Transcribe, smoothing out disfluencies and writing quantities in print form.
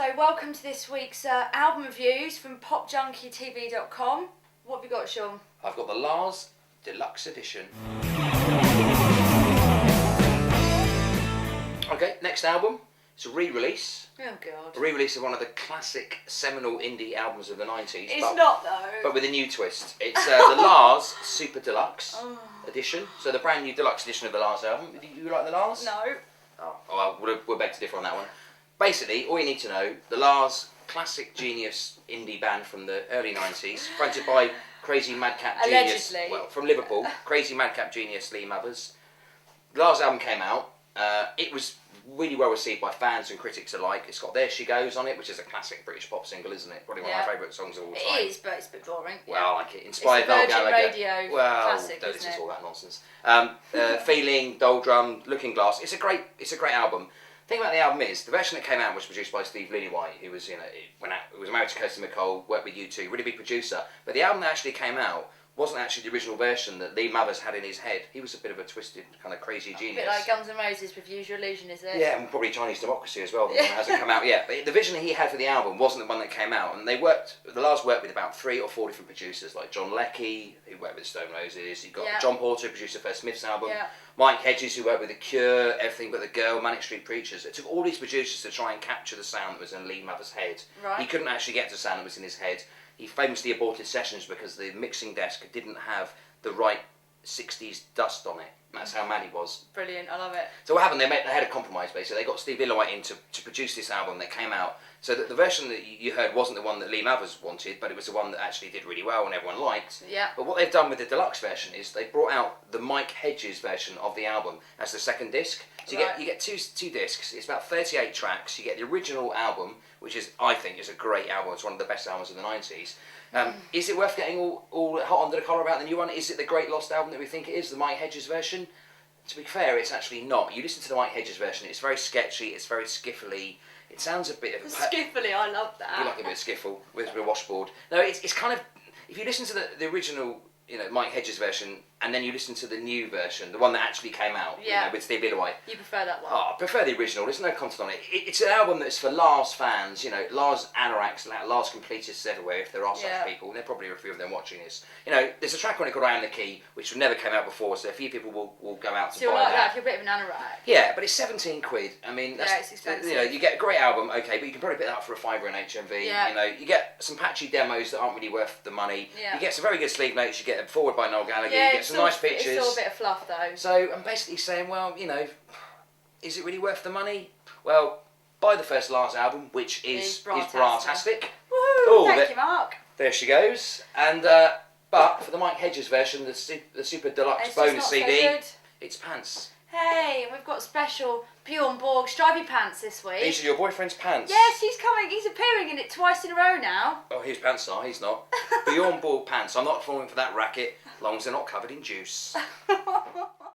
So welcome to this week's album reviews from PopJunkieTv.com. What have you got, Sean? I've got the Lars Deluxe Edition. Okay, next album. It's a re-release. Oh God. A re-release of one of the classic seminal indie albums of the 90s. It's not though. But with a new twist. It's the Lars Super Deluxe Edition. So the brand new deluxe edition of the Lars album. Do you like the Lars? No. Oh, well, we'll beg to differ on that one. Basically, all you need to know, the Lars, classic genius indie band from the early 90s, fronted by crazy madcap genius, well, from Liverpool, crazy madcap genius Lee Mothers. The Lars album came out. It was really well received by fans and critics alike. It's got There She Goes on it, which is a classic British pop single, isn't it? Probably one of my favourite songs of all time. It is, but it's a bit boring. Well, I like it. Inspired Virgin Gallagher. Radio classic, don't isn't listen it? to all that nonsense. Feeling, Doldrum, Looking Glass. It's a great album. The thing about the album is, the version that came out was produced by Steve Lillywhite, who was, was married to Kirsty MacColl, worked with U2, really big producer. But the album that actually came out wasn't actually the original version that Lee Mothers had in his head. He was a bit of a twisted, kind of crazy genius. A bit like Guns N' Roses with Use Your Illusion, is it? Yeah, and probably Chinese Democracy as well, the one that hasn't come out yet. But the vision he had for the album wasn't the one that came out. And the Lars worked with about 3 or 4 different producers, like John Leckie, who worked with Stone Roses. You've got John Porter, who produced the first Smiths album. Mike Hedges, who worked with The Cure, Everything But the Girl, Manic Street Preachers. It took all these producers to try and capture the sound that was in Lee Mothers' head. Right. He couldn't actually get to the sound that was in his head. He famously aborted sessions because the mixing desk didn't have the right 60s dust on it. That's how mad he was. Brilliant, I love it. So what happened, they had a compromise basically. They got Steve Lillywhite in to produce this album that came out. So that the version that you heard wasn't the one that Lee Mothers wanted, but it was the one that actually did really well and everyone liked. Yeah. But what they've done with the deluxe version is they brought out the Mike Hedges version of the album as the second disc. So you get two discs. It's about 38 tracks. You get the original album, which I think is a great album. It's one of the best albums of the 90s. Is it worth getting all hot under the collar about the new one? Is it the great lost album that we think it is, the Mike Hedges version? To be fair, it's actually not. You listen to the Mike Hedges version, it's very sketchy, it's very skiffly. It sounds a bit of... Skiffly, I love that. You like a bit of skiffle with a washboard. No, it's kind of... If you listen to the original, Mike Hedges version, and then you listen to the new version, the one that actually came out, with Steve Lillywhite. You prefer that one? Oh, I prefer the original. There's no content on it. It's an album that's for Lars fans, Lars anoraks, Lars completists everywhere, if there are such people. And there are probably a few of them watching this. There's a track on it called I Am the Key, which never came out before, so a few people will go out to buy like that. If you're a bit of an anorak. Yeah, but it's 17 quid. I mean, that's, it's expensive. You get a great album, okay, but you can probably pick that up for a £5 in HMV. Yeah. You get some patchy demos that aren't really worth the money. Yeah. You get some very good sleeve notes. You get a forward by Noel Gallagher. You get some nice pictures. It's all a bit of fluff, though. So I'm basically saying, well, is it really worth the money? Well, buy the first Lars album, which is bra-tastic. Woohoo! Thank you, Mark. There she goes. And but for the Mike Hedges version, the Super Deluxe bonus CD, it's pants. Hey, we've got special Bjorn Borg stripy pants this week. These are your boyfriend's pants? Yes, he's coming. He's appearing in it twice in a row now. Oh, his pants are. He's not. Bjorn Borg pants. I'm not falling for that racket, as long as they're not covered in juice.